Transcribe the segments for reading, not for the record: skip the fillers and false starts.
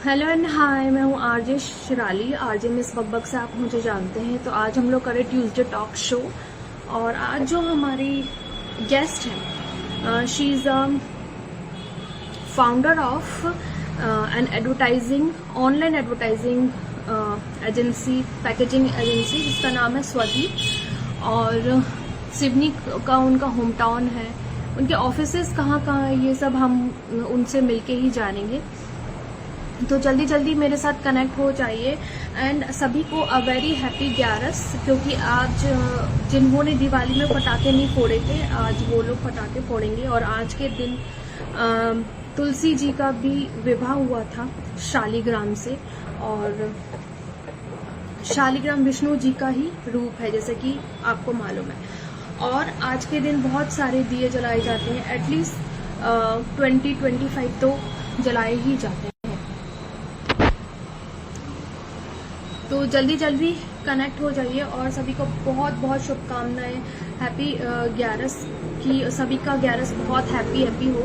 Hello and hi, मैं हूँ RJ Shirali, RJ miss बकबक से आप मुझे जानते हैं। तो आज हम लोग करें ट्यूसडे टॉक शो और आज जो हमारी गेस्ट है she is founder of N advertising online advertising agency, packaging agency, जिसका नाम है स्वदीप और सिडनी का उनका होम टाउन है। उनके ऑफिसेस कहाँ कहाँ है ये सब हम उनसे मिलके ही जानेंगे। तो जल्दी जल्दी मेरे साथ कनेक्ट हो जाइए एंड सभी को अ वेरी हैप्पी 11, क्योंकि आज जिन्होंने दिवाली में पटाखे नहीं फोड़े थे आज वो लोग पटाखे फोड़ेंगे। और आज के दिन तुलसी जी का भी विवाह हुआ था शालिग्राम से, और शालिग्राम विष्णु जी का ही रूप है जैसे कि आपको मालूम है। और आज के दिन बहुत सारे दिए जलाए जाते हैं, एटलीस्ट 20-25 तो जलाए ही जाते हैं। तो जल्दी जल्दी कनेक्ट हो जाइए और सभी को बहुत बहुत शुभकामनाएं। हैप्पी 11 की सभी का 11 बहुत हैप्पी हो।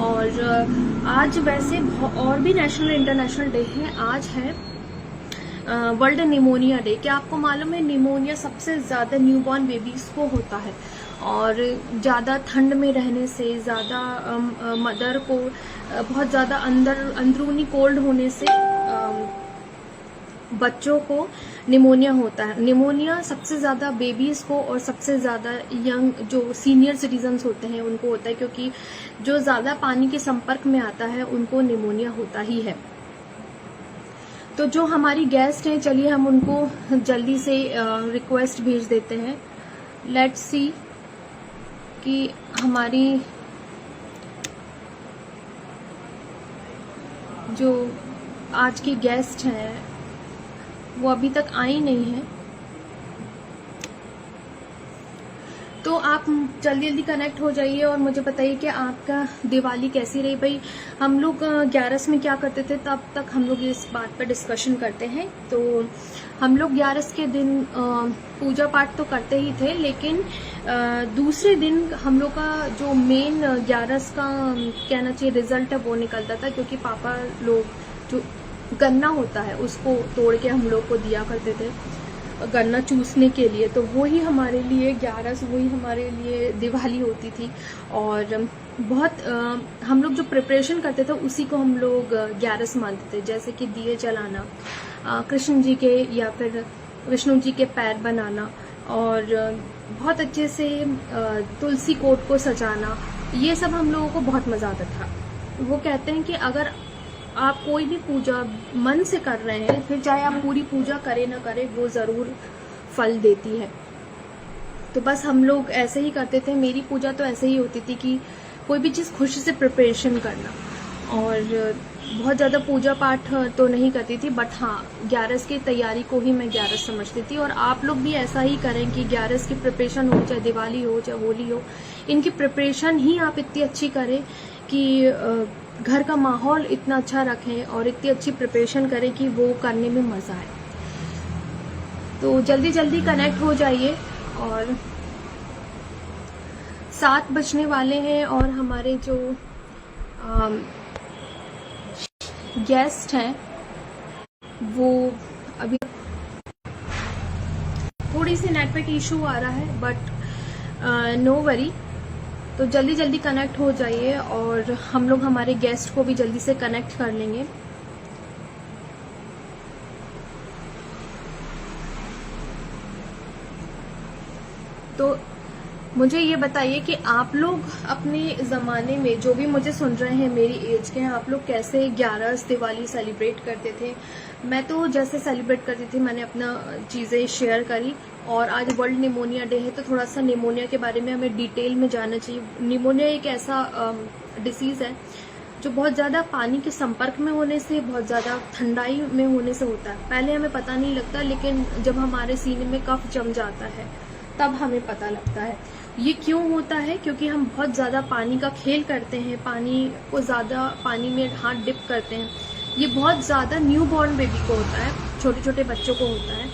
और आज वैसे और भी नेशनल इंटरनेशनल डे है। आज है वर्ल्ड निमोनिया डे। क्या आपको मालूम है निमोनिया सबसे ज़्यादा न्यूबॉर्न बेबीज को होता है और ज़्यादा ठंड में रहने से, ज़्यादा मदर को बहुत ज़्यादा अंदरूनी कोल्ड होने से बच्चों को निमोनिया होता है। निमोनिया सबसे ज़्यादा बेबीज़ को और सबसे ज़्यादा यंग जो सीनियर सिटीजन्स होते हैं उनको होता है, क्योंकि जो ज़्यादा पानी के संपर्क में आता है उनको निमोनिया होता ही है। तो जो हमारी गेस्ट हैं, चलिए हम उनको जल्दी से रिक्वेस्ट भेज देते हैं। लेट्स सी कि हमारी जो आज की गेस्ट हैं वो अभी तक आई नहीं है। तो आप जल्दी जल्दी कनेक्ट हो जाइए और मुझे बताइए कि आपका दिवाली कैसी रही। भाई हम लोग 11 में क्या करते थे, तब तक हम लोग इस बात पर डिस्कशन करते हैं। तो हम लोग 11 के दिन पूजा पाठ तो करते ही थे, लेकिन दूसरे दिन हम लोग का जो मेन 11 का कहना चाहिए रिजल्ट है वो निकलता था, क्योंकि पापा लोग जो गन्ना होता है उसको तोड़ के हम लोग को दिया करते थे गन्ना चूसने के लिए। तो वही हमारे लिए 11, वही हमारे लिए दिवाली होती थी। और बहुत हम लोग जो प्रिपरेशन करते थे उसी को हम लोग 11 मानते थे, जैसे कि दिए जलाना, कृष्ण जी के या फिर विष्णु जी के पैर बनाना और बहुत अच्छे से तुलसी कोट को सजाना, ये सब हम लोगों को बहुत मज़ा आता था। वो कहते हैं कि अगर आप कोई भी पूजा मन से कर रहे हैं, फिर चाहे आप पूरी पूजा करें ना करें, वो ज़रूर फल देती है। तो बस हम लोग ऐसे ही करते थे। मेरी पूजा तो ऐसे ही होती थी कि कोई भी चीज़ खुशी से प्रिपरेशन करना, और बहुत ज़्यादा पूजा पाठ तो नहीं करती थी, बट हाँ 11 की तैयारी को ही मैं 11 समझती थी। और आप लोग भी ऐसा ही करें कि 11 की प्रिपरेशन हो, चाहे दिवाली हो चाहे होली हो, इनकी प्रिपरेशन ही आप इतनी अच्छी करें कि घर का माहौल इतना अच्छा रखें और इतनी अच्छी प्रिपरेशन करें कि वो करने में मज़ा आए। तो जल्दी जल्दी कनेक्ट हो जाइए। और 7 बजने वाले हैं और हमारे जो गेस्ट हैं वो अभी थोड़ी सी नेटवर्क इशू आ रहा है, बट नो वरी। तो जल्दी जल्दी कनेक्ट हो जाइए और हम लोग हमारे गेस्ट को भी जल्दी से कनेक्ट कर लेंगे। तो मुझे ये बताइए कि आप लोग अपने ज़माने में, जो भी मुझे सुन रहे हैं मेरी एज के हैं, आप लोग कैसे 11 दिवाली सेलिब्रेट करते थे। मैं तो जैसे सेलिब्रेट करती थी मैंने अपना चीज़ें शेयर करी। और आज वर्ल्ड निमोनिया डे है, तो थोड़ा सा निमोनिया के बारे में हमें डिटेल में जानना चाहिए। निमोनिया एक ऐसा डिसीज़ है जो बहुत ज़्यादा पानी के संपर्क में होने से, बहुत ज़्यादा ठंडाई में होने से होता है। पहले हमें पता नहीं लगता, लेकिन जब हमारे सीने में कफ जम जाता है तब हमें पता लगता है। ये क्यों होता है? क्योंकि हम बहुत ज़्यादा पानी का खेल करते हैं, पानी को ज़्यादा पानी में हाथ डिप करते हैं। ये बहुत ज़्यादा न्यूबॉर्न बेबी को होता है, छोटे छोटे बच्चों को होता है।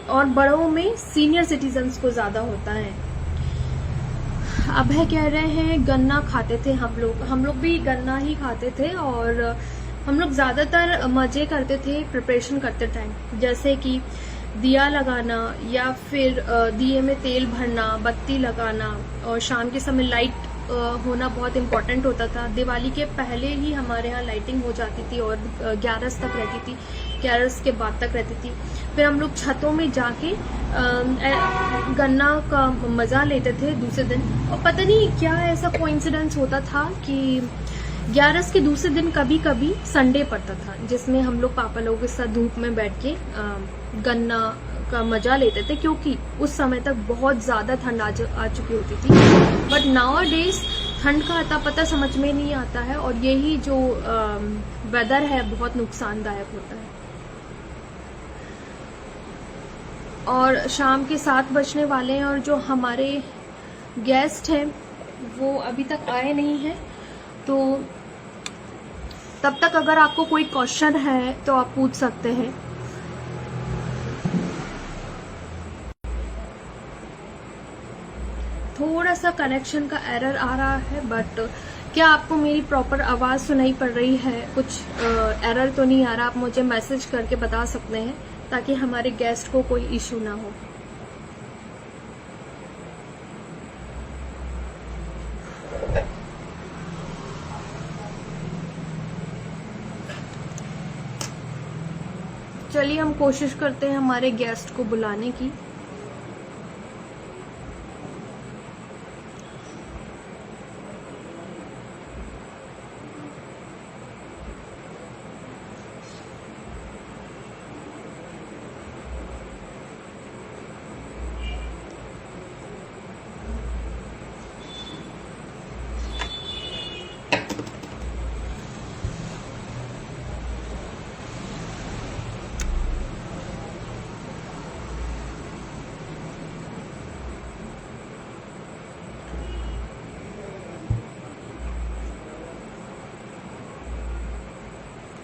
और बड़ों में सीनियर सिटीजन्स को ज़्यादा होता है। अभय कह रहे हैं गन्ना खाते थे हम लोग भी गन्ना ही खाते थे, और हम लोग ज्यादातर मजे करते थे प्रिपरेशन करते टाइम, जैसे कि दिया लगाना या फिर दिए में तेल भरना, बत्ती लगाना, और शाम के समय लाइट होना बहुत इम्पोर्टेंट होता था। दिवाली के पहले ही हमारे यहाँ लाइटिंग हो जाती थी और 11 तक रहती थी, 11 के बाद तक रहती थी। फिर हम लोग छतों में जाके गन्ना का मजा लेते थे दूसरे दिन। और पता नहीं क्या ऐसा कोइंसिडेंस होता था कि 11 के दूसरे दिन कभी कभी संडे पड़ता था, जिसमें हम लोग पापा लोगों के साथ धूप में बैठ के गन्ना का मजा लेते थे, क्योंकि उस समय तक बहुत ज्यादा ठंड आ चुकी होती थी। बट नाउ डेज ठंड का अता पता समझ में नहीं आता है, और यही जो वेदर है बहुत नुकसानदायक होता है। और शाम के 7 बजने वाले हैं, और जो हमारे गेस्ट हैं वो अभी तक आए नहीं हैं, तो तब तक अगर आपको कोई क्वेश्चन है तो आप पूछ सकते हैं। थोड़ा सा कनेक्शन का एरर आ रहा है, बट क्या आपको मेरी प्रॉपर आवाज सुनाई पड़ रही है? कुछ एरर तो नहीं आ रहा? आप मुझे मैसेज करके बता सकते हैं ताकि हमारे गेस्ट को कोई इश्यू ना हो। चलिए हम कोशिश करते हैं हमारे गेस्ट को बुलाने की।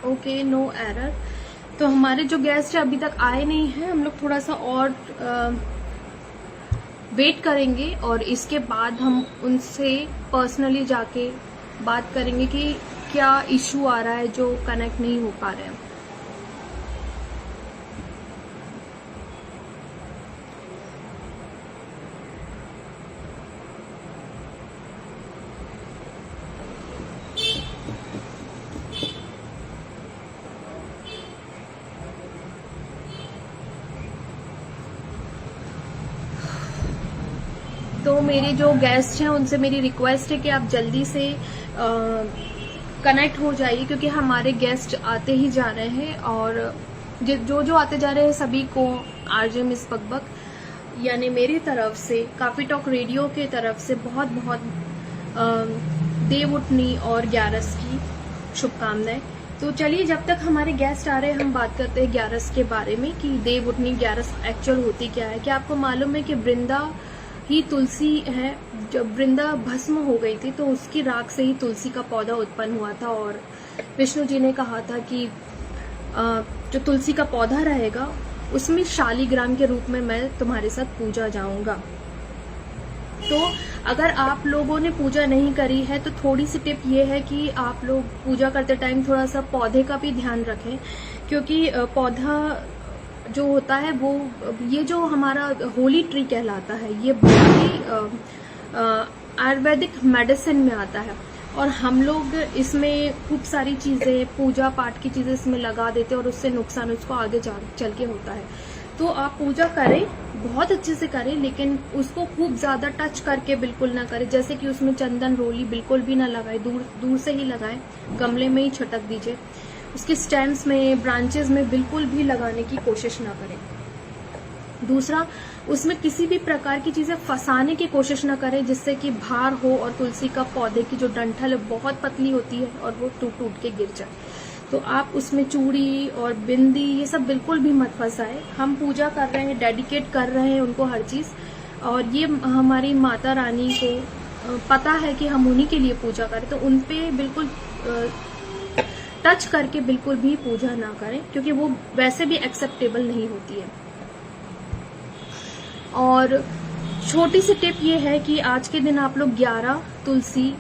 Okay, no error. तो हमारे जो गेस्ट है अभी तक आए नहीं हैं, हम लोग थोड़ा सा और वेट करेंगे, और इसके बाद हम उनसे पर्सनली जाके बात करेंगे कि क्या इश्यू आ रहा है जो कनेक्ट नहीं हो पा रहे हैं। तो मेरे जो गेस्ट हैं उनसे मेरी रिक्वेस्ट है कि आप जल्दी से कनेक्ट हो जाइए, क्योंकि हमारे गेस्ट आते ही जा रहे हैं, और जो आते जा रहे हैं सभी को आरजे मिस बकबक यानी मेरी तरफ से, काफी टॉक रेडियो के तरफ से बहुत बहुत देव उठनी और 11 की शुभकामनाएं। तो चलिए जब तक हमारे गेस्ट आ रहे हैं हम बात करते हैं 11 के बारे में कि देव उठनी 11 एक्चुअल होती क्या है। क्या आपको मालूम है कि वृंदा ही तुलसी है? जब वृंदा भस्म हो गई थी तो उसकी राख से ही तुलसी का पौधा उत्पन्न हुआ था, और विष्णु जी ने कहा था कि जो तुलसी का पौधा रहेगा उसमें शालिग्राम के रूप में मैं तुम्हारे साथ पूजा जाऊंगा। तो अगर आप लोगों ने पूजा नहीं करी है तो थोड़ी सी टिप ये है कि आप लोग पूजा करते टाइम थोड़ा सा पौधे का भी ध्यान रखें, क्योंकि पौधा जो होता है वो, ये जो हमारा होली ट्री कहलाता है, ये बहुत ही आयुर्वेदिक मेडिसिन में आता है, और हम लोग इसमें खूब सारी चीजें, पूजा पाठ की चीजें इसमें लगा देते हैं और उससे नुकसान उसको आगे चल के होता है। तो आप पूजा करें, बहुत अच्छे से करें, लेकिन उसको खूब ज्यादा टच करके बिल्कुल ना करें। जैसे कि उसमें चंदन रोली बिल्कुल भी ना लगाए, दूर से ही लगाएं, गमले में ही छटक दीजिए। उसके स्टेम्स में, ब्रांचेस में बिल्कुल भी लगाने की कोशिश ना करें। दूसरा, उसमें किसी भी प्रकार की चीजें फंसाने की कोशिश ना करें जिससे कि भार हो, और तुलसी का पौधे की जो डंठल है बहुत पतली होती है और वो टूट के गिर जाए। तो आप उसमें चूड़ी और बिंदी ये सब बिल्कुल भी मत फंसाए। हम पूजा कर रहे हैं, डेडिकेट कर रहे हैं उनको हर चीज, और ये हमारी माता रानी को पता है कि हम उन्हीं के लिए पूजा करें, तो उनपे बिल्कुल टच करके बिल्कुल भी पूजा ना करें, क्योंकि वो वैसे भी एक्सेप्टेबल नहीं होती है। और छोटी सी टिप ये है कि आज के दिन आप लोग 11 तुलसी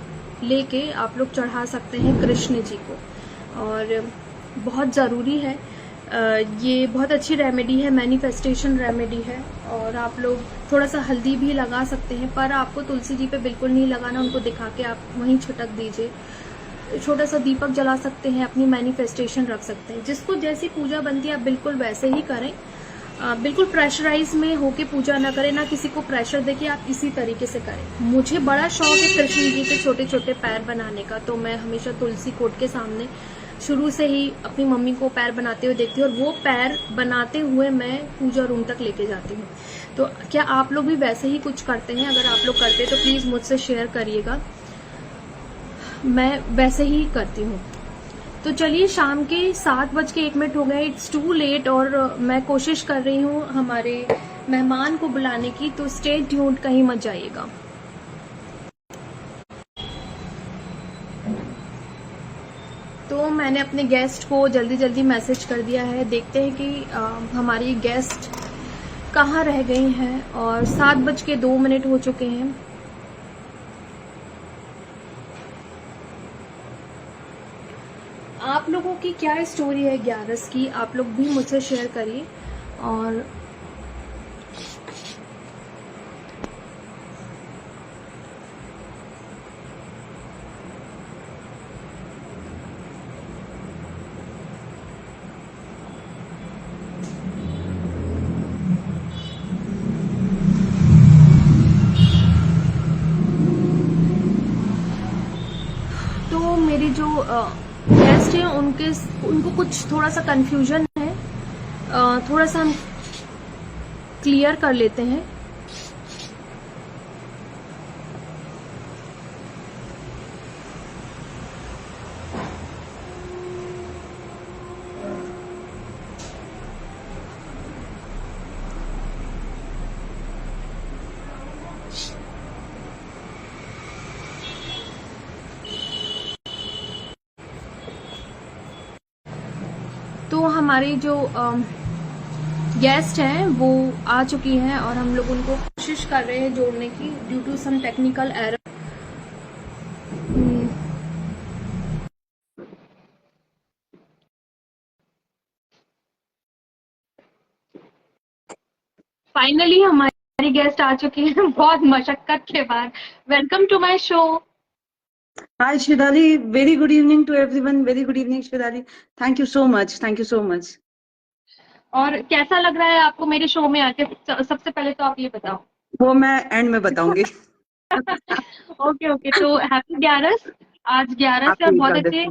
लेके आप लोग चढ़ा सकते हैं कृष्ण जी को, और बहुत ज़रूरी है। ये बहुत अच्छी रेमेडी है, मैनिफेस्टेशन रेमेडी है। और आप लोग थोड़ा सा हल्दी भी लगा सकते हैं, पर आपको तुलसी जी पे बिल्कुल नहीं लगाना, उनको दिखा के आप वहीं छिटक दीजिए। छोटा सा दीपक जला सकते हैं, अपनी मैनिफेस्टेशन रख सकते हैं। जिसको जैसी पूजा बनती है आप बिल्कुल वैसे ही करें। बिल्कुल प्रेशराइज में होके पूजा ना करें, ना किसी को प्रेशर देके आप इसी तरीके से करें। मुझे बड़ा शौक है कृष्ण जी के छोटे छोटे पैर बनाने का, तो मैं हमेशा तुलसी कोट के सामने शुरू से ही अपनी मम्मी को पैर बनाते हुए देखती हूँ, और वो पैर बनाते हुए मैं पूजा रूम तक लेके जाती हूँ। तो क्या आप लोग भी वैसे ही कुछ करते हैं? अगर आप लोग करते हैं तो प्लीज मुझसे शेयर करिएगा, मैं वैसे ही करती हूँ। तो चलिए, शाम के 7:01 हो गए, इट्स टू लेट, और मैं कोशिश कर रही हूँ हमारे मेहमान को बुलाने की, तो स्टे ट्यून्ड, कहीं मत जाइएगा। तो मैंने अपने गेस्ट को जल्दी जल्दी मैसेज कर दिया है, देखते हैं कि हमारी गेस्ट कहाँ रह गई हैं। और 7:02 हो चुके हैं। आप लोगों की क्या स्टोरी है ग्यारस की, आप लोग भी मुझसे शेयर करिए। और तो मेरी जो गेस्ट हैं उनको कुछ थोड़ा सा कंफ्यूजन है, थोड़ा सा हम क्लियर कर लेते हैं। तो हमारी जो गेस्ट हैं वो आ चुकी हैं, और हम लोग उनको कोशिश कर रहे हैं जोड़ने की, due to some technical error. Finally हमारी गेस्ट आ चुकी हैं बहुत मशक्कत के बाद। Welcome to my show. Hi, Shridhari. Very good evening to everyone. Very good evening, Shridhari. Thank you so much. Thank you so much. और कैसा लग रहा है आपको मेरे शो में आके? सबसे पहले तो आप ये बताओ। वो मैं एंड में बताऊंगी। ओके ओके, तो हैप्पी ग्यारस। आज 11 से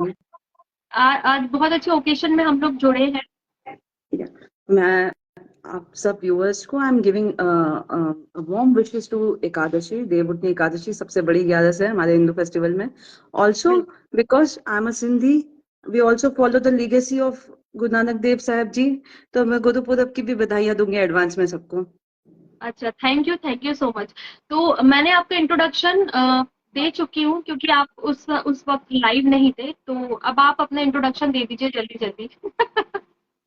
आज बहुत अच्छे ओकेशन में हम लोग जुड़े हैं। मैं आप सब व्यूअर्स को I am giving warm wishes to Ekadashi. Devuthani Ekadashi सबसे बड़ी 11 है हमारे हिंदू फेस्टिवल में। Also because I am a Sindhi, we also follow the legacy of Guru Nanak देव साहब जी, तो मैं गुरुपुरब की भी बधाइयां दूंगी एडवांस में सबको। अच्छा, थैंक यू सो मच। तो मैंने आपका इंट्रोडक्शन दे चुकी हूँ, क्योंकि आप उस वक्त लाइव नहीं थे, तो अब आप अपना इंट्रोडक्शन दे दीजिए जल्दी जल्दी।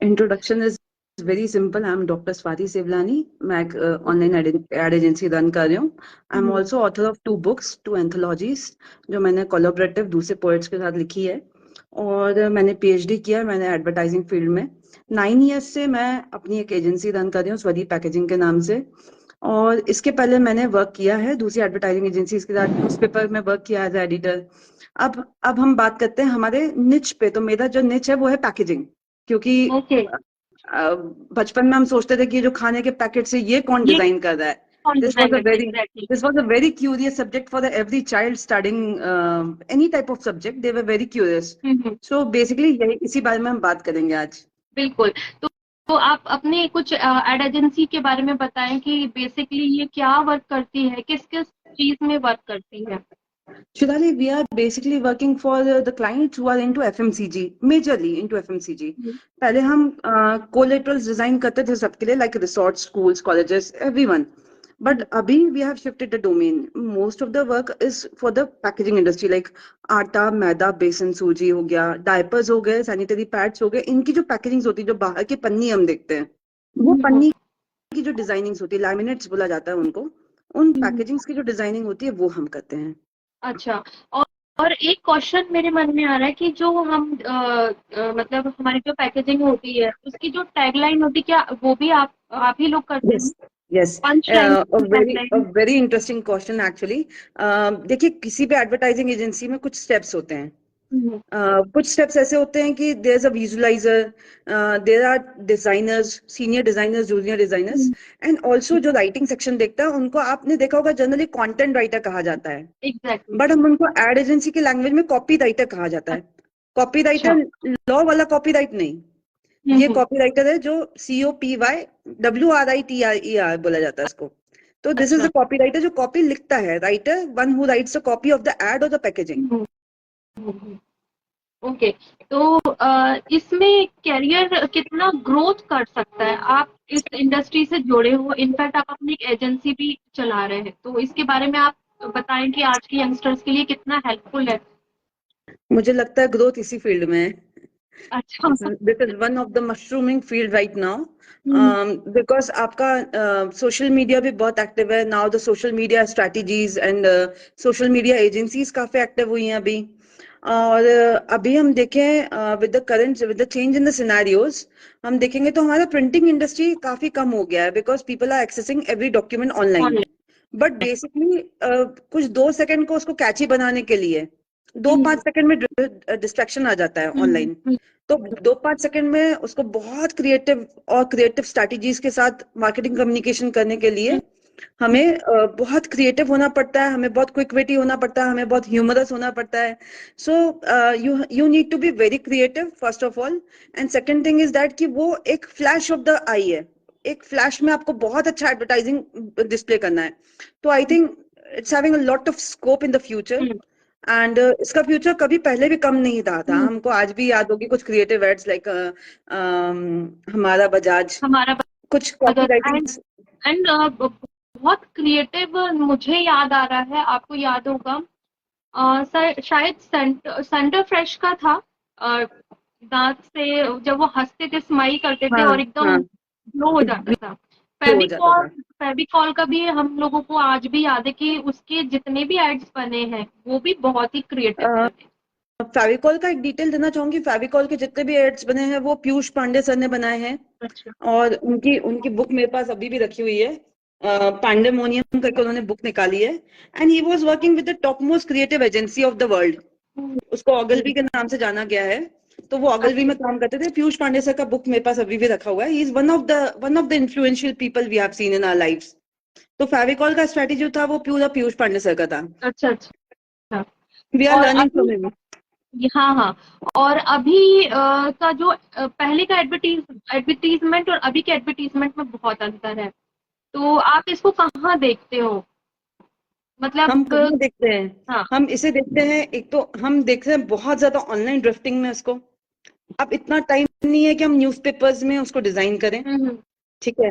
Introduction is very simple. I am doctor Swati Sewlani. मैं एक ऑनलाइन एड एजेंसी रन कर रही हूँ। I am also author of 2 books, 2 anthologies, जो मैंने कोलैबोरेटिव दूसरे पोएट्स के साथ लिखी है। और मैंने पीएचडी किया है मैंने एडवर्टाइजिंग फील्ड में। 9 ईयर्स से मैं अपनी एक एजेंसी रन कर रही हूँ, स्वदी पैकेजिंग के नाम से। और इसके पहले मैंने वर्क किया है दूसरी एडवर्टाइजिंग एजेंसी के साथ, न्यूज़पेपर में वर्क किया एज एडिटर। अब हम बात करते हैं हमारे निच पे। तो मेरा जो निच है वो है पैकेजिंग, क्योंकि बचपन में हम सोचते थे कि जो खाने के पैकेट से ये कौन डिजाइन कर रहा है। This was a very curious subject for every child studying any type of subject. They were very curious. So basically यही इसी बारे में हम बात करेंगे आज। बिल्कुल। तो आप अपने कुछ एड एजेंसी के बारे में बताएं कि बेसिकली ये क्या वर्क करती है, किस किस चीज में वर्क करती है? Shridhari, we are basically working for the clients who are into FMCG, majorly into FMCG. पहले हम collaterals design करते थे सबके लिए, like resorts, schools, colleges, everyone. But abhi we have shifted the domain. Most of the work is for the packaging industry, like आटा, मैदा, बेसन, सूजी हो गया, डायपर्स हो गए, सैनिटरी पैड्स हो गए। इनकी जो पैकेजिंग होती है, जो बाहर की पन्नी हम देखते हैं, वो पन्नी की जो डिजाइनिंग्स होती है, लैमिनेट्स बोला जाता है उनको, उन पैकेजिंग्स की जो डिजाइनिंग होती है वो हम करते हैं। अच्छा। और एक क्वेश्चन मेरे मन में आ रहा है कि जो हम मतलब हमारी जो पैकेजिंग होती है उसकी जो टैगलाइन होती है, क्या वो भी आप ही लोग करते हैं? Yes yes, punch line, a tagline. Very interesting question actually. देखिए, किसी भी एडवर्टाइजिंग एजेंसी में कुछ स्टेप्स होते हैं। हम्म, कुछ स्टेप्स ऐसे होते हैं कि there is a visualiser, there are designers, senior designers, junior designers, and also जो राइटिंग सेक्शन देखता है उनको आपने देखा होगा जनरली कंटेंट राइटर कहा जाता है, एग्जैक्टली। बट हम उनको एड एजेंसी की लैंग्वेज में कॉपी राइटर कहा जाता है। कॉपी अच्छा। राइटर लॉ वाला कॉपी राइट नहीं, ये हम्म। कॉपी राइटर है जो COPYWRITER बोला जाता है इसको। तो दिस इज अच्छा। द कॉपी राइटर जो कॉपी लिखता है, writer one who writes a copy of the ad और the packaging. Hmm, hmm, okay. तो इसमें करियर कितना ग्रोथ कर सकता है? आप इस इंडस्ट्री से जुड़े हो, इनफैक्ट आप अपनी एक एजेंसी भी चला रहे हैं, तो इसके बारे में आप बताएं कि आज के यंगस्टर्स के लिए कितना हेल्पफुल है। मुझे लगता है ग्रोथ इसी फील्ड में है। अच्छा। This is one of the mushrooming field right now, hmm, because आपका सोशल मीडिया भी बहुत एक्टिव है now. The social media strategies and social media agencies काफी एक्टिव हुई हैं अभी। और अभी हम देखें with the current, with the change in the scenarios, हम देखेंगे तो हमारा प्रिंटिंग इंडस्ट्री काफी कम हो गया है because people are accessing every document online. Online. But basically कुछ 2 सेकंड को उसको कैची बनाने के लिए 2-5 सेकंड में डिस्ट्रैक्शन आ जाता है ऑनलाइन। तो 2-5 सेकंड में उसको बहुत क्रिएटिव और क्रिएटिव स्ट्रैटेजीज के साथ मार्केटिंग कम्युनिकेशन करने के लिए हमें बहुत क्रिएटिव होना पड़ता है, हमें बहुत क्विक विटी होना पड़ता है, हमें बहुत ह्यूमरस होना पड़ता है। So you need to be very creative first of all, and second thing is that कि वो एक फ्लैश ऑफ द आई है, एक फ्लैश में आपको बहुत अच्छा एडवर्टाइजिंग डिस्प्ले करना है। तो I think it's having a lot of scope in the future, and इसका फ्यूचर कभी पहले भी कम नहीं रहा था। हमको आज भी याद होगी कुछ क्रिएटिव एड्स लाइक हमारा बजाज, हमारा कुछ कॉपी राइटिंग। एंड एंड बहुत क्रिएटिव मुझे याद आ रहा है, आपको याद होगा शायद सेंटर फ्रेश का था। दांत से जब वो हंसते थे, स्माइल करते थे हाँ और एकदम हाँ, ग्लो हो जाता था। ग्लो हो जाता फेविकॉल था। फेविकॉल का भी हम लोगों को आज भी याद है कि उसके जितने भी एड्स बने हैं वो भी बहुत ही क्रिएटिव बने। फेविकॉल का एक डिटेल देना चाहूंगी। फेविकॉल के जितने भी एड्स बने हैं वो पीयूष पांडे सर ने बनाए हैं, अच्छा। और उनकी उनकी बुक मेरे पास अभी भी रखी हुई है। पांडेमोनियम करके उन्होंने बुक निकाली है, and he was working with the top most creative agency of the world. उसको ऑगलवी के नाम से जाना गया है। तो वो ऑगलवी अच्छा। में काम करते थे। पीयूष पांडे सर का बुक मेरे पास अभी भी रखा हुआ है। He is one of the influential people we have seen in our lives. तो फेविकॉल का स्ट्रेटेजी जो था वो पूरा पीयूष पांडे सर का था। अच्छा। अच्छा। वी आर और लर्निंग अभी, फ्रॉम हिम। हाँ हाँ, और अभी का जो पहले का एडवर्टीजमेंट और अभी के एडवर्टीजमेंट में बहुत अंतर है, तो आप इसको कहाँ देखते हो? मतलब हम कहाँ देखते हैं? हाँ। हम इसे देखते हैं, एक तो हम देखते हैं बहुत ज्यादा ऑनलाइन ड्रिफ्टिंग में इसको। अब इतना टाइम नहीं है कि हम न्यूज़पेपर्स में उसको डिजाइन करें, हम्म। ठीक है।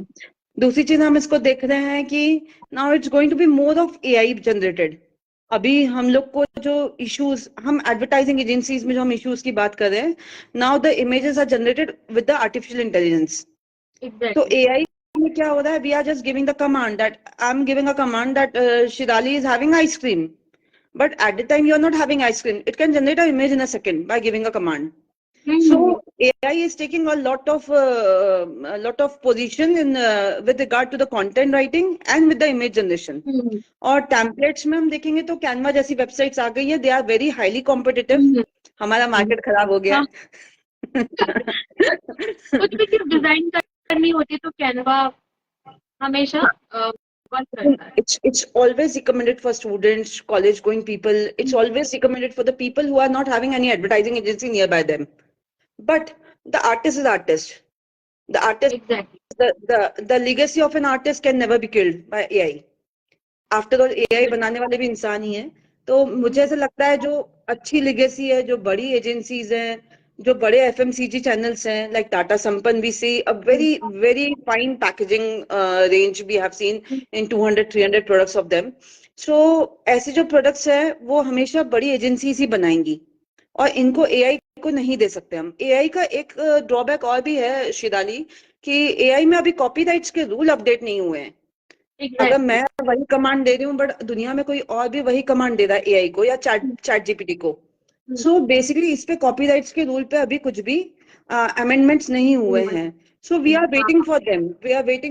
दूसरी चीज हम इसको देख रहे हैं कि now it's going to be more of AI generated. अभी हम लोग को जो इश्यूज, हम एडवर्टाइजिंग एजेंसीज में जो हम इश्यूज की बात कर रहे हैं, now the images are generated with the artificial intelligence. तो एग्जैक्टली। AI में क्या हो रहा है, we are just giving the command that I am giving a command that Shidali is having ice cream, but at the time you are not having ice cream. It can generate an image in a second by giving a command. So hmm. AI is taking a lot of position in with regard to the content writing and with the image generation. हम्म। और templates में हम देखेंगे तो Canva जैसी websites आ गई है, they are very highly competitive. Hmm. हमारा मार्केट खराब हो गया हाँ, है। कुछ भी चीज डिजाइन करनी होती है तो कैनवा हमेशा वर्क रहता है। It's always recommended for students, college going people. It's always recommended for the people who are not having any advertising agency nearby them. But the artist is artist. The artist, exactly. the legacy of an artist can never be killed by AI. After all AI बनाने वाले भी इंसान ही हैं। तो मुझे ऐसा लगता है जो अच्छी लेगेसी है, जो बड़ी एजेंसीज हैं, जो बड़े FMCG चैनल्स हैं like Tata Sampann, we see a very very fine packaging range we have seen in 200-300 products of them. So ऐसे जो प्रोडक्ट्स हैं वो हमेशा बड़ी एजेंसीज ही बनाएंगी, और इनको AI को नहीं दे सकते हम। AI का एक ड्रॉबैक और भी है शिदाली, कि AI में अभी कॉपीराइट्स के रूल अपडेट नहीं हुए हैं। अगर एग्जैक्टली। मैं वही कमांड दे रही हूँ बट दुनिया में कोई और भी वही कमांड दे रहा है एआई को या चैट जीपीटी को, सो बेसिकली इस पे कॉपीराइट्स के रूल पे अभी कुछ भी अमेंडमेंट्स नहीं हुए हैं. So we are waiting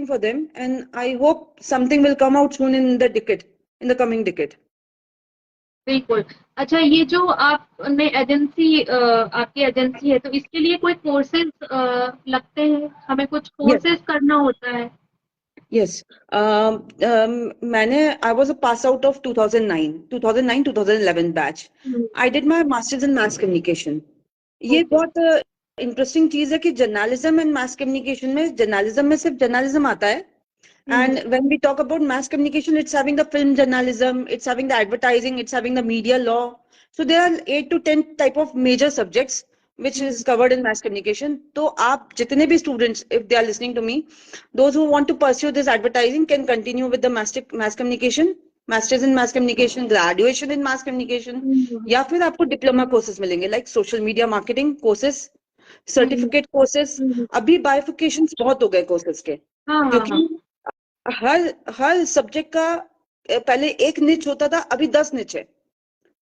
for them, and I hope something will come out soon in the coming decade. बिल्कुल। अच्छा, ये जो आपने एजेंसी आपकी एजेंसी है, तो इसके लिए कोई कोर्सेज लगते हैं? हमें कुछ Yes. कोर्सेज करना होता है? Yes. मैंने I was a pass out of 2009 2011 batch. Hmm, I did my masters in mass communication. ये ओके। बहुत इंटरेस्टिंग चीज है कि जर्नलिज्म एंड मास कम्युनिकेशन में, जर्नलिज्म में सिर्फ जर्नलिज्म आता है. हम्म, And when we talk about mass communication, it's having the film journalism, it's having the advertising, it's having the media law. So there are 8 to 10 type of major subjects which is covered in mass communication. तो आप जितने भी students, if they are listening to me, those who want to pursue this advertising can continue with the mass communication, masters in mass communication, graduation in mass communication, हम्म, या फिर आपको diploma courses मिलेंगे like social media marketing courses, hmm, certificate courses. Hmm, अभी bifurcation बहुत हो गए courses के, हाँ हाँ हाँ। क्योंकि हर हर सब्जेक्ट का पहले एक निच होता था, अभी 10 निच है.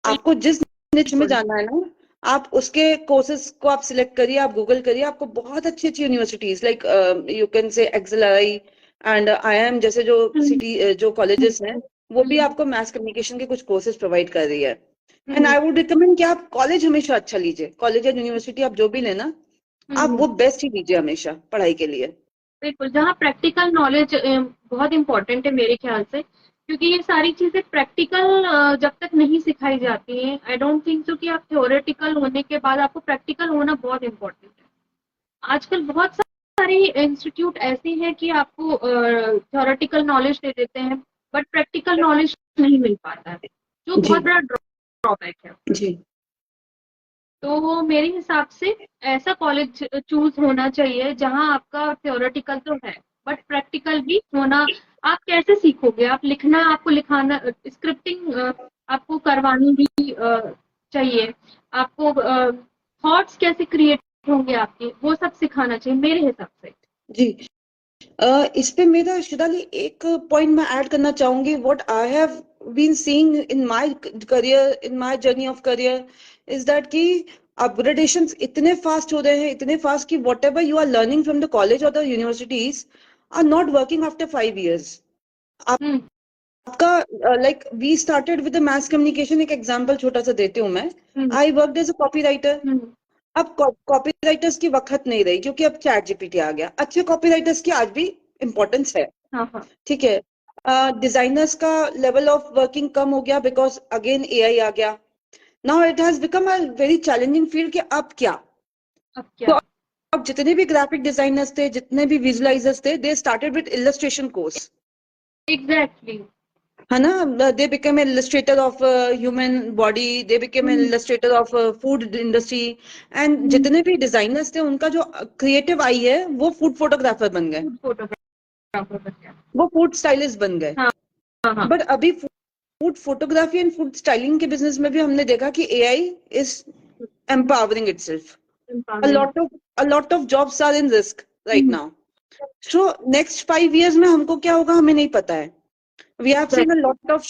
आपको जिस निच में बिल्कुल। जाना है ना, आप उसके कोर्सेज को आप सिलेक्ट करिए, आप गूगल करिए, आपको बहुत अच्छी अच्छी universities like you can say XLi and IIM जैसे जो हम्म, सिटी जो कॉलेजेस हैं, वो भी हम्म, आपको मास कम्युनिकेशन के कुछ कोर्सेज प्रोवाइड कर रही है. And hmm, I would recommend कि आप कॉलेज हमेशा अच्छा लीजिए, कॉलेज या यूनिवर्सिटी आप जो भी लेना, आप हम्म, वो बेस्ट ही लीजिए हमेशा पढ़ाई के लिए. बिल्कुल, जहाँ प्रैक्टिकल नॉलेज बहुत इम्पोर्टेंट है मेरे ख्याल से, क्योंकि ये सारी चीजें प्रैक्टिकल जब तक नहीं सिखाई जाती हैं, आई डोंट थिंक सो कि आप थ्योरेटिकल होने के बाद आपको प्रैक्टिकल होना बहुत इम्पोर्टेंट है। आजकल बहुत सारे इंस्टीट्यूट ऐसे हैं कि आपको थ्योरेटिकल नॉलेज दे देते हैं, बट प्रैक्टिकल नॉलेज नहीं मिल पाता है, जो जी. बहुत बड़ा ड्रॉबैक है। जी. तो मेरे हिसाब से ऐसा कॉलेज चूज होना चाहिए जहां आपका थ्योरेटिकल तो है, बट प्रैक्टिकल भी होना। आप कैसे सीखोगे? आप लिखना, आपको लिखाना, स्क्रिप्टिंग आपको करवानी भी चाहिए। आपको थॉट्स कैसे क्रिएट होंगे आपके, वो सब सिखाना चाहिए मेरे हिसाब से। जी. इस पे मेरा शिदाली एक पॉइंट मैं ऐड करना चाहूंगी. What I have been seeing in my career, in my journey of career, is that कि अपग्रेडेशंस इतने फास्ट हो रहे हैं, इतने फास्ट कि whatever you are learning from the college और the universities are not working after 5 years. Hmm, आपका like we started with the mass communication. एक एग्जांपल छोटा सा देती हूँ मैं. Hmm, I worked as a copy writer. हम्म, अब copy writers की वक्त नहीं रही क्योंकि अब चैट जीपीटी आ गया. अच्छे कॉपी राइटर्स की आज भी इम्पोर्टेंस है, हाँ हाँ। ठीक है. डिजाइनर्स का लेवल ऑफ वर्किंग कम हो गया बिकॉज अगेन एआई आ गया. Now it has become a very challenging field कि अब क्या. अब तो क्या? अब जितने भी ग्राफिक डिजाइनर्स थे, जितने भी विजुअलाइजर्स थे, they started with illustration course, exactly. है ना. They became Illustrator of human body, they became Illustrator of food industry. And जितने भी डिजाइनर्स थे उनका जो क्रिएटिव आई है वो फूड फोटोग्राफर बन गए, फूड फोटोग्राफर बन गया। वो फूड स्टाइलिस्ट बन गए. हाँ हाँ हाँ। बट अभी food photography and food styling के बिजनेस में भी हमने देखा कि AI is empowering itself. A Empowering. lot of a lot of jobs are in risk right now. So next 5 years में हमको क्या होगा हमें नहीं पता है. We have seen a Exactly. lot of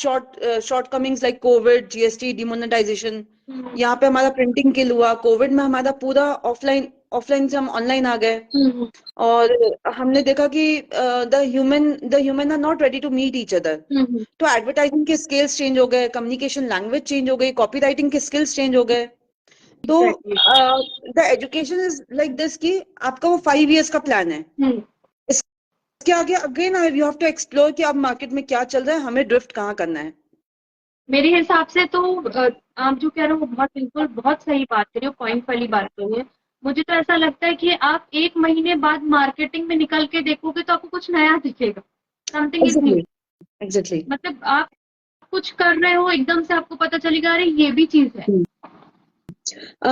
shortcomings like COVID, GST, demonetization. हम्म, यहाँ पे हमारा प्रिंटिंग किल हुआ. कोविड में हमारा पूरा ऑफलाइन से हम ऑनलाइन आ गए. हम्म, और हमने देखा कि the human are not ready to meet each other. Hmm, तो एडवर्टाइजिंग के स्किल्स चेंज हो गए, कम्युनिकेशन लैंग्वेज चेंज हो गई, कॉपी राइटिंग के स्किल्स चेंज हो गए. तो Exactly. The education is like this कि आपका वो 5 years का प्लान है. हम्म, इसके आगे again you have to explore कि आप मार्केट में क्या चल रहा है, हमें ड्रिफ्ट कहाँ करना है. मेरे हिसाब से तो आप जो कह रहे हो वो बहुत बिल्कुल बहुत सही बात करी हो, पॉइंट वाली बात करी है। मुझे तो ऐसा लगता है कि आप 1 महीने बाद मार्केटिंग में निकल के देखोगे तो आपको कुछ नया दिखेगा, something is new. Exactly. Exactly. मतलब आप कुछ कर रहे हो, एकदम से आपको पता चलेगा अरे ये भी चीज है।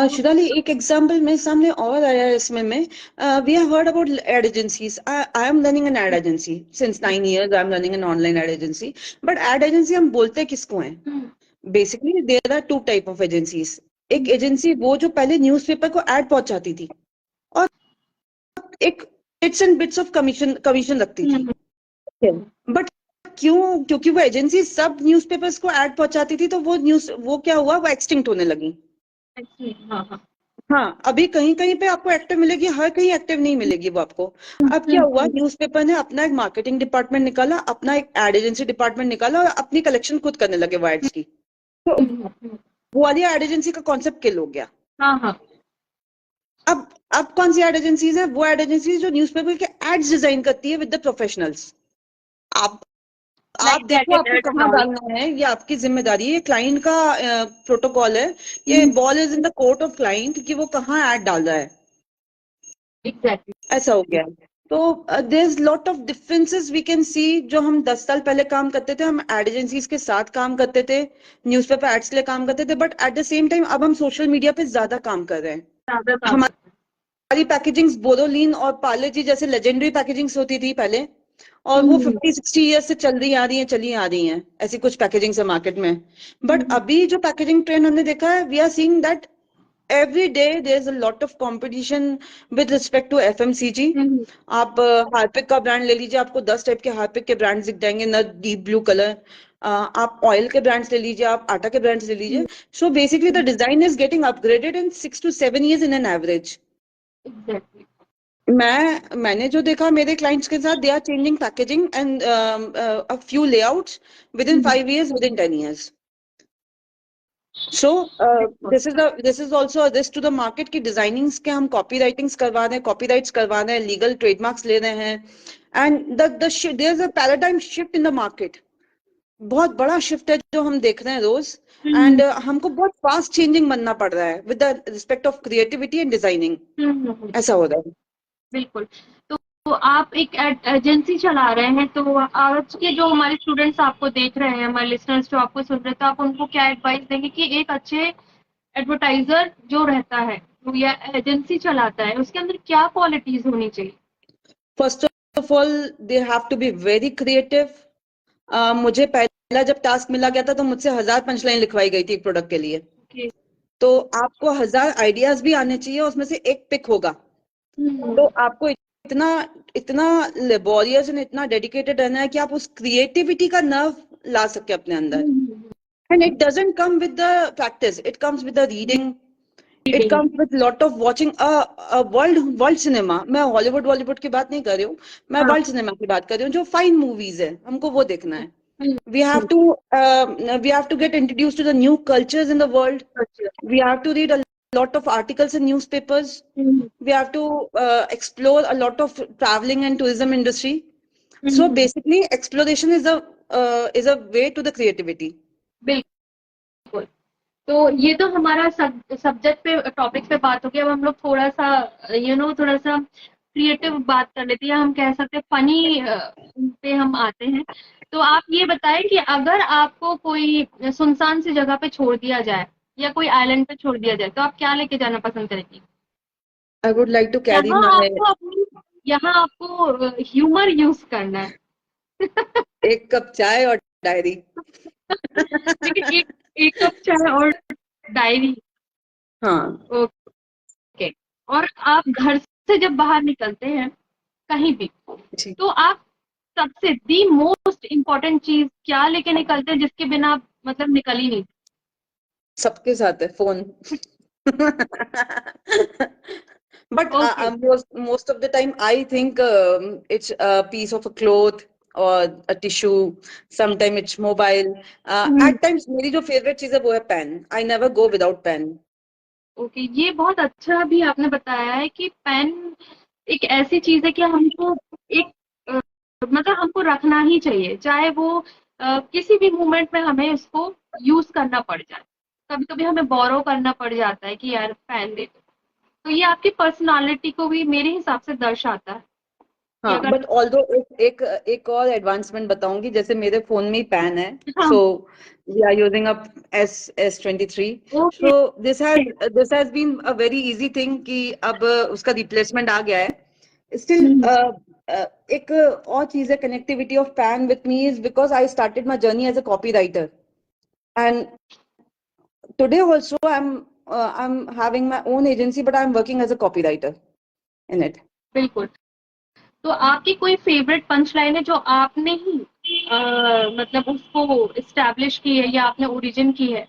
शिदाली एक एग्जांपल मेरे सामने और आया है इसमें. मैं we have heard about ad agencies. I am running an ad agency since 9 years. I am running an online ad agency. But ad agency हम बोलते किसको हैं? Hmm, basically there are 2 type of agencies. एक agency वो जो पहले newspaper को add पहुंचाती थी और एक bits and bits of commission commission रखती थी. हम्म, बट क्यों? क्योंकि वो एजेंसी सब न्यूज़पेपर्स को ऐड पहुंचाती थी, तो वो क्या हुआ, वो एक्सटिंक्ट होने लगी। हाँ हाँ। हाँ, अभी कहीं कहीं पे आपको एक्टिव मिलेगी, हर कहीं एक्टिव नहीं मिलेगी वो आपको। अब क्या हुआ, न्यूज़पेपर ने अपना एक मार्केटिंग डिपार्टमेंट निकाला, अपना एक एड एजेंसी डिपार्टमेंट निकाला, और अपनी कलेक्शन खुद करने लगे वो एड्स की। तो वो वाली एड एजेंसी का कॉन्सेप्ट किल हो गया। हाँ हाँ। अब कौन सी एड एजेंसीज है? वो एड एजेंसीज जो न्यूज़पेपर के एड्स डिजाइन करती है विद द प्रोफेशनल्स। आप लाइक आप देखो टैगेड आपको एड्स कहाँ डाल। डालना है, ये आपकी जिम्मेदारी है, ये क्लाइंट का प्रोटोकॉल है। ये ball is in the court of client कि वो कहाँ ऐड डाल रहा है। एग्जैक्टली। ऐसा हो गया है। तो there is lot of differences we can see. जो हम 10 साल पहले काम करते थे, हम एड एजेंसीज के साथ काम करते थे, न्यूज़पेपर एड्स के लिए काम करते थे, but at the same time अब हम सोशल मीडिया पे ज्यादा काम कर रहे हैं। ज्यादा काम करते हमारी पैकेजिंग्स बोरोलीन और पार्ले जी जैसे लेजेंडरी पैकेजिंग्स होती थी पहले, और वो हैं। 50-60 ईयर्स से चल रही आ रही हैं, चली आ रही हैं, ऐसी कुछ पैकेजिंग्स है मार्केट में। बट अभी जो पैकेजिंग ट्रेंड हमने देखा है, we are seeing that every day there's a lot of competition with respect to FMCG. आप हार्पिक का ब्रांड ले लीजिए, आपको 10 टाइप के हार्पिक के ब्रांड्स दिख जाएंगे न डीप ब्लू कलर। आप ऑयल के ब्रांड्स ले लीजिए, आप आटा के ब्रांड्स ले लीजिए। So basically the design is getting upgraded in 6 to 7 years in an average. Exactly. मैंने जो देखा मेरे क्लाइंट्स के साथ, they are changing packaging and a few layouts within 5 years, within 10 years. So this is also a risk to the market कि designings के हम copy writings करवा रहे हैं, कॉपीराइट्स करवा रहे हैं, लीगल ट्रेडमार्क्स ले रहे हैं, and there is a paradigm shift in the market. बहुत बड़ा शिफ्ट है जो हम देख रहे हैं रोज, एंड हमको बहुत फास्ट चेंजिंग बनना पड़ रहा है with the respect of creativity and designing. ऐसा हो रहा है। बिल्कुल। तो आप एक एजेंसी चला रहे हैं, तो आज के जो हमारे स्टूडेंट्स आपको देख रहे हैं, हमारे लिसनर्स जो आपको सुन रहे हैं, तो आप उनको क्या एडवाइस देंगे कि एक अच्छे एडवर्टाइजर जो रहता है, वो या एजेंसी चलाता है, उसके अंदर क्या क्वालिटीज होनी चाहिए? First of all they have to be very creative. मुझे पहला जब टास्क मिला गया था तो मुझसे 1000 पंचलाइन लिखवाई गई थी एक प्रोडक्ट के लिए। Okay. तो आपको 1000 आइडियाज भी आने चाहिए, उसमें से एक पिक होगा। तो आपको इतना इतना लेबोरियस एंड इतना डेडिकेटेड रहना है कि आप उस क्रिएटिविटी का नर्व ला सके अपने अंदर। And it doesn't come with the practice, it comes with the reading, it comes with lot of watching world cinema. मैं हॉलीवुड की बात नहीं कर रही हूँ, मैं वर्ल्ड सिनेमा की बात कर रही हूँ। जो फाइन मूवीज है, हमको वो देखना है। we have to get introduced to the new cultures in the world. We have to read a lot of articles in newspapers. We have to explore a lot of traveling and tourism industry. So basically exploration is a way to the creativity. बिल्कुल। तो ये तो हमारा subject पे topic पे बात हो गई। अब हम लोग थोड़ा सा थोड़ा सा क्रिएटिव बात कर लेते हैं, हम कह सकते हैं फनी पे हम आते हैं। तो आप ये बताएं कि अगर आपको कोई सुनसान सी जगह पे छोड़ दिया जाए या कोई आइलैंड पे छोड़ दिया जाए, तो आप क्या लेके जाना पसंद करेंगी? I would like to carry यहाँ my आपको ह्यूमर यूज करना है। एक कप चाय और डायरी. लेकिन एक कप चाय और डायरी। हाँ. ओके। और आप घर से जब बाहर निकलते हैं कहीं भी, जी. तो आप सबसे दी मोस्ट इम्पोर्टेंट चीज क्या लेके निकलते हैं जिसके बिना आप मतलब निकल ही नहीं? सबके साथ है phone. But Okay. most of the time, I think it's a piece of a cloth or a tissue. Sometimes it's mobile. At times, मेरी जो favorite चीज है वो है pen. I never go without pen. Okay, ये बहुत अच्छा भी आपने बताया है कि पेन एक ऐसी चीज है कि हमको एक मतलब हमको रखना ही चाहिए, चाहे वो किसी भी मोमेंट में हमें उसको यूज करना पड़ जाए। कभी कभी हमें बोरो करना पड़ जाता है कि यार पेन दे दो। तो ये आपकी पर्सनालिटी को भी मेरे हिसाब से दर्शाता है कि हाँ, अगर बट ऑल्दो एक और एडवांसमेंट बताऊंगी, जैसे मेरे फोन में ही पैन है, हाँ, so we are using a S23. Okay. So this has been a very easy thing कि अब उसका रिप्लेसमेंट आ गया है। स्टिल एक और चीज है connectivity of pen with me is because I started my journey as a copy writer, and today also I'm having my own agency, but I'm working as a copywriter in it. बिल्कुल। तो आपकी कोई favourite punch line है जो आपने ही मतलब उसको establish की है या आपने ओरिजिन की है,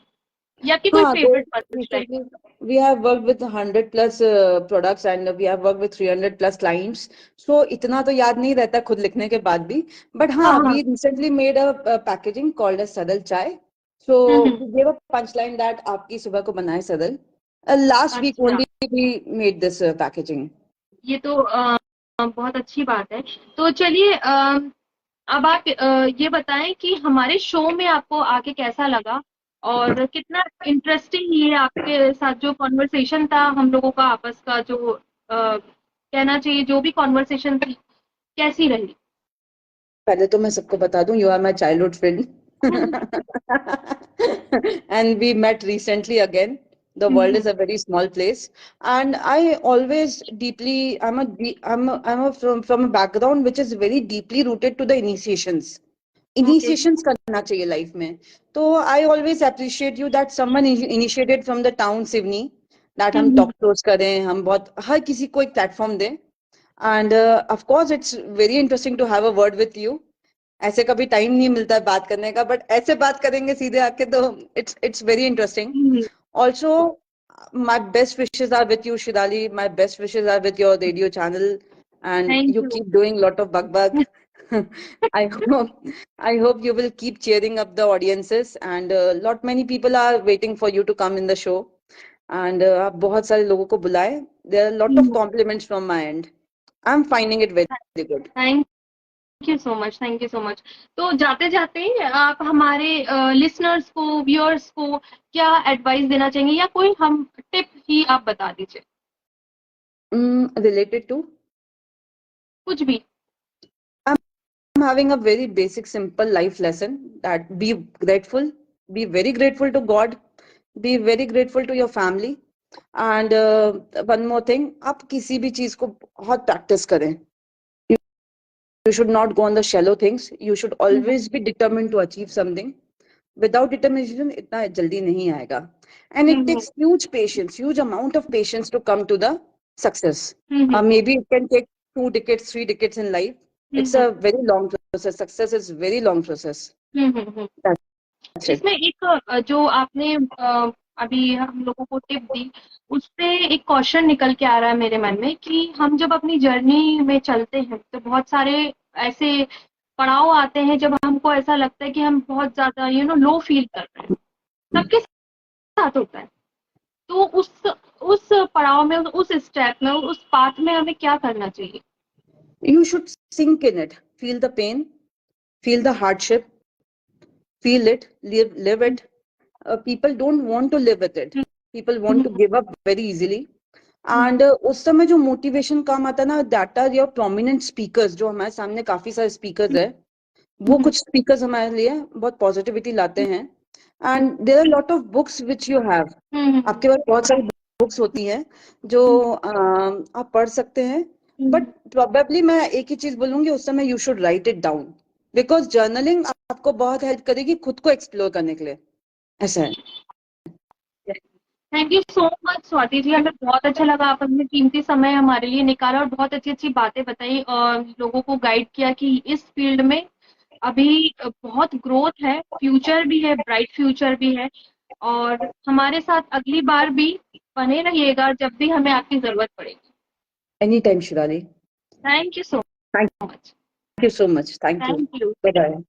या आपकी कोई हाँ, तो favourite purpose like? recently we have worked with 100 plus products and we have worked with 300 plus clients. So इतना तो याद नहीं रहता खुद लिखने के बाद भी. But हाँ हाँ, हाँ। we recently made a packaging called as Sadal Chai. So hmm. we gave a punchline that आपकी सुबह को बनाए Sadal. Last week अच्छा, only we made this packaging. ये तो बहुत अच्छी बात है। तो चलिए, अब आप ये बताएं कि हमारे शो में आपको आके कैसा लगा, और कितना इंटरेस्टिंग ये आपके साथ जो कॉन्वर्सेशन था हम लोगों का आपस का, जो कहना चाहिए जो भी कॉन्वर्सेशन थी, कैसी रही? पहले तो मैं सबको बता दूं, you are my childhood friend. And we met recently again. The world is a very small place, and I always deeply, I'm from a background which is very deeply rooted to the initiations. Okay. Initiations करना चाहिए life में. तो I always appreciate you that someone initiated from the town Sivni, that हम talk shows करें, हम बहुत हर किसी को एक platform दें. And of course, it's very interesting to have a word with you. ऐसे कभी टाइम नहीं मिलता है बात करने का, बट ऐसे बात करेंगे सीधे आके तो it's very interesting. Also, my best wishes are with you, Shidali. My best wishes are with your radio channel, and thank you you. keep doing lot of bug. I hope you will keep cheering up the audiences, and lot many people are waiting for you to come in the show. And आप बहुत सारे लोगों को बुलाए. There are a lot of compliments from my end. I'm finding it very good. Thank you so much, thank you so much. तो जाते जाते आप हमारे लिसनर्स को, व्यूअर्स को क्या एडवाइस देना चाहेंगे, या कोई हम टिप ही आप बता दीजिए, Related to, कुछ भी। I'm having a very basic, simple life lesson that be grateful, be very grateful to God, be very grateful to your family, and one more thing, आप किसी भी चीज को बहुत practice करें. You should not go on the shallow things. You should always be determined to achieve something. Without determination, इतना जल्दी नहीं आएगा. And it takes huge patience, huge amount of patience to come to the success. Maybe it can take 2 decades, 3 decades in life. It's a very long process. Success is very long process. That's it. इसमें एक जो आपने अभी हम लोगों को tip दी, उससे एक क्वेश्चन निकल के आ रहा है मेरे मन में कि हम जब अपनी जर्नी में चलते हैं तो बहुत सारे ऐसे पड़ाव आते हैं जब हमको ऐसा लगता है कि हम बहुत ज्यादा लो फील कर रहे हैं। सबके साथ होता है। तो उस पड़ाव में, उस स्टेप में, उस पाथ में हमें क्या करना चाहिए? You should sink in it. Feel the pain, feel the hardship, feel it, live it. People don't want to live with it. People want to give up very easily. And उस समय जो motivation काम आता है ना, that are your prominent speakers. जो हमारे सामने काफी सारे स्पीकर्स है, वो कुछ स्पीकर्स हमारे लिए बहुत पॉजिटिविटी लाते हैं. And there are lot of books which you have. आपके पास बहुत सारी बुक्स होती हैं जो आप पढ़ सकते हैं. बट प्रोबेबली मैं एक ही चीज बोलूंगी, उस समय you should write it down, because journaling आपको बहुत हेल्प करेगी खुद को एक्सप्लोर करने के लिए. ऐसा है. Thank you so much Swati ji, हमें बहुत अच्छा लगा, आप अपने कीमती समय हमारे लिए निकाला और बहुत अच्छी अच्छी बातें बताई और लोगों को गाइड किया कि इस फील्ड में अभी बहुत ग्रोथ है, फ्यूचर भी है, ब्राइट फ्यूचर भी है। और हमारे साथ अगली बार भी बने रहिएगा जब भी हमें आपकी जरूरत पड़ेगी। Any time Shivali. Thank you so thank much. You so much. Thank you. Thank you. Bye bye.